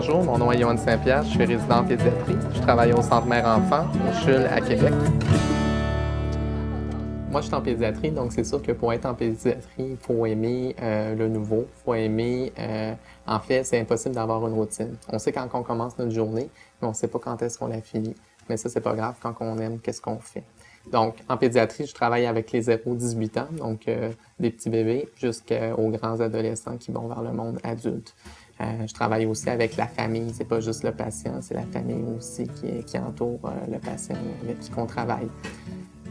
Bonjour, mon nom est Yoann Saint-Pierre, je suis résident en pédiatrie. Je travaille au Centre Mère Enfant, au CHUL à Québec. Moi, je suis en pédiatrie, donc c'est sûr que pour être en pédiatrie, il faut aimer le nouveau, il faut aimer... en fait, c'est impossible d'avoir une routine. On sait quand on commence notre journée, mais on ne sait pas quand est-ce qu'on la finit. Mais ça, c'est pas grave quand on aime, qu'est-ce qu'on fait. Donc, en pédiatrie, je travaille avec les 0-18 ans, donc des petits bébés jusqu'aux grands adolescents qui vont vers le monde adulte. Je travaille aussi avec la famille, c'est pas juste le patient, c'est la famille aussi qui entoure le patient avec qui on travaille.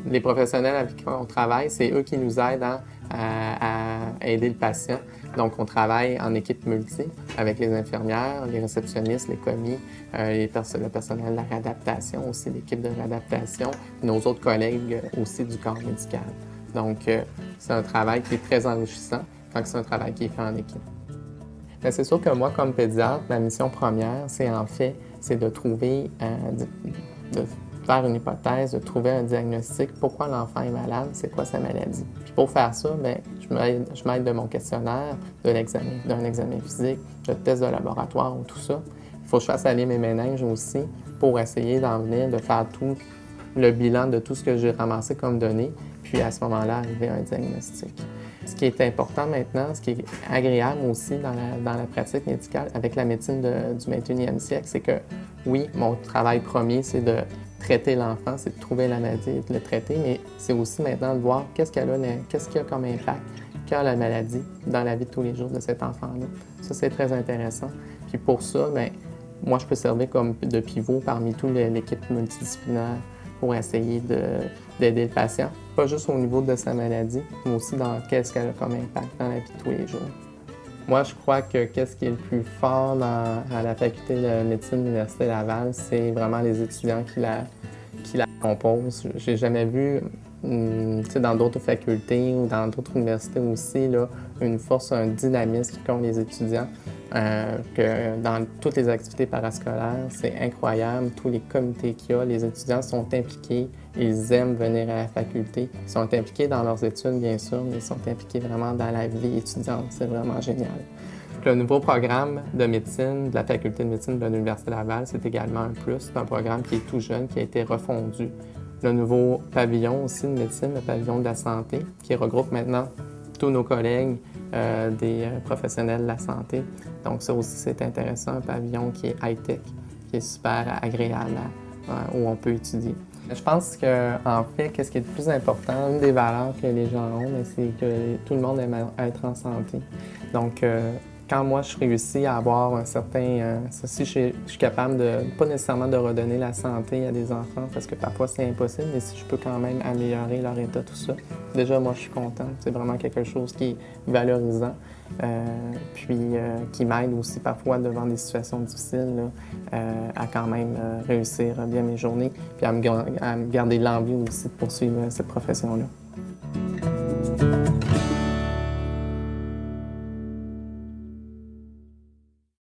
Les professionnels avec qui on travaille, c'est eux qui nous aident à aider le patient. Donc, on travaille en équipe multi avec les infirmières, les réceptionnistes, les commis, le personnel de la réadaptation, aussi l'équipe de réadaptation, nos autres collègues aussi du corps médical. Donc, c'est un travail qui est très enrichissant quand c'est un travail qui est fait en équipe. Bien, c'est sûr que moi, comme pédiatre, ma mission première, c'est de trouver, de faire une hypothèse, de trouver un diagnostic, pourquoi l'enfant est malade, c'est quoi sa maladie. Puis pour faire ça, bien, je m'aide de mon questionnaire, d'un examen physique, de tests de laboratoire ou tout ça. Il faut que je fasse aller mes méninges aussi pour essayer d'en venir, de faire tout le bilan de tout ce que j'ai ramassé comme données, puis à ce moment-là, arriver à un diagnostic. Ce qui est important maintenant, ce qui est agréable aussi dans la pratique médicale avec la médecine du 21e siècle, c'est que oui, mon travail premier, c'est de traiter l'enfant, c'est de trouver la maladie et de le traiter, mais c'est aussi maintenant de voir qu'est-ce qu'il y a comme impact qu'a la maladie dans la vie de tous les jours de cet enfant-là. Ça, c'est très intéressant. Puis pour ça, bien, moi, je peux servir comme de pivot parmi toute l'équipe multidisciplinaire pour essayer d'aider le patient, pas juste au niveau de sa maladie, mais aussi dans qu'est-ce qu'elle a comme impact dans la vie de tous les jours. Moi, je crois que qu'est-ce qui est le plus fort à la faculté de médecine de l'Université Laval, c'est vraiment les étudiants qui la composent. J'ai jamais vu, dans d'autres facultés ou dans d'autres universités aussi, là, une force, un dynamisme qu'ont les étudiants. Que dans toutes les activités parascolaires, c'est incroyable. Tous les comités qu'il y a, les étudiants sont impliqués, ils aiment venir à la faculté. Ils sont impliqués dans leurs études, bien sûr, mais ils sont impliqués vraiment dans la vie étudiante. C'est vraiment génial. Le nouveau programme de médecine de la faculté de médecine de l'Université Laval, c'est également un plus. C'est un programme qui est tout jeune, qui a été refondu. Le nouveau pavillon aussi de médecine, le pavillon de la santé, qui regroupe maintenant tous nos collègues des professionnels de la santé. Donc ça aussi, c'est intéressant, un pavillon qui est high-tech, qui est super agréable où on peut étudier. Je pense qu'en fait, qu'est-ce qui est le plus important, une des valeurs que les gens ont, c'est que tout le monde aime être en santé. Donc, quand moi, je réussis à avoir un certain... si je suis capable de, pas nécessairement de redonner la santé à des enfants, parce que parfois c'est impossible, mais si je peux quand même améliorer leur état, tout ça, déjà, moi, je suis content. C'est vraiment quelque chose qui est valorisant, puis qui m'aide aussi parfois devant des situations difficiles, là, à quand même réussir bien mes journées, puis à me garder l'envie aussi de poursuivre cette profession-là.